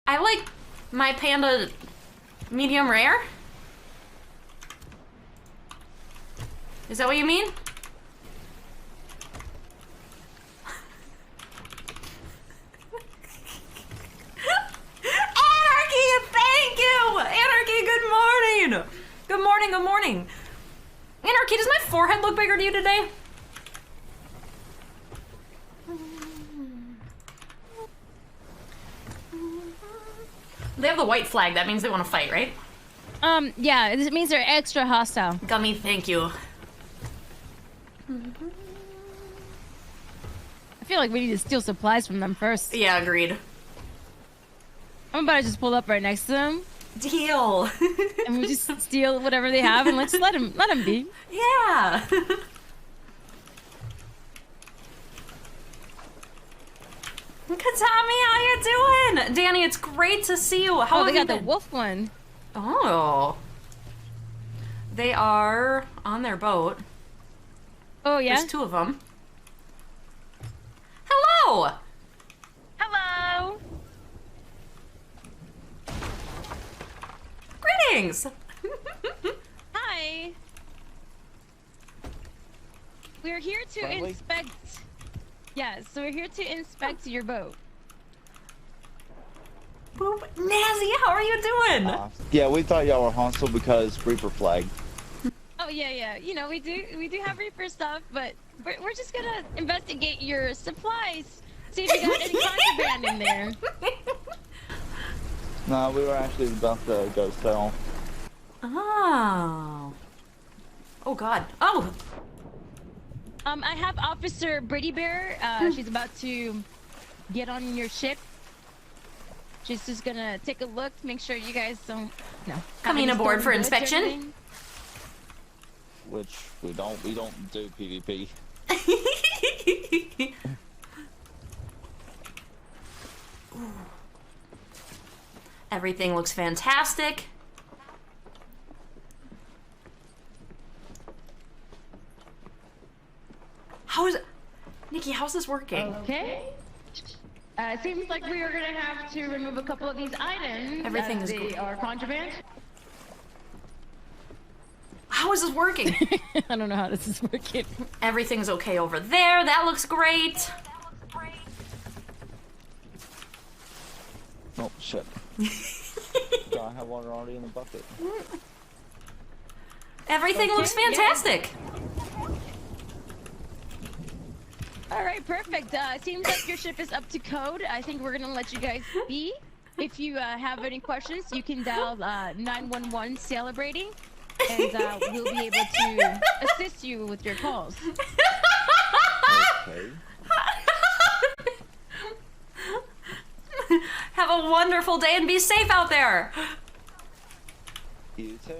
I like my panda medium rare. Is that what you mean? Anarchy, thank you! Anarchy, good morning! Good morning, good morning. Anarchy, does my forehead look bigger to you today? They have the white flag, that means they want to fight, right? Yeah, it means they're extra hostile. Gummy, thank you. I feel like we need to steal supplies from them first. Yeah, agreed. I'm about to just pull up right next to them. Deal. And we just steal whatever they have and let's let them be. Yeah. Katami, how you doing? Danny, it's great to see you. How Oh, have they you got the been? wolf one. Oh. They are on their boat. Oh, yeah? There's two of them. Hello! Hello! Greetings! Hi! We're here to Friendly? inspect... Yeah, so we're here to inspect your boat. Boop. Nazi, how are you doing? Yeah, we thought y'all were hostile because Reaper flag. Oh, yeah. You know, we do have Reaper stuff, but we're just gonna investigate your supplies. See if you got any contraband in there. No, we were actually about to go sell. Oh. Oh, God. Oh! I have Officer Britt Bear. She's about to get on your ship. She's just gonna take a look, make sure you guys don't, Coming aboard for inspection. Which we don't do PvP. Everything looks fantastic. How is it? Nikki, how's this working? Okay. Seems like we are gonna have to remove a couple of these items. Everything is they good. are contraband. How is this working? I don't know how this is working. Everything's okay over there. That looks great. Oh shit. I have water already in the bucket. Everything looks Okay, yeah. fantastic. All right, perfect. Seems like your ship is up to code. I think we're gonna let you guys be. If you have any questions, you can dial 911 celebrating, and we'll be able to assist you with your calls. Okay. Have a wonderful day and be safe out there. You too.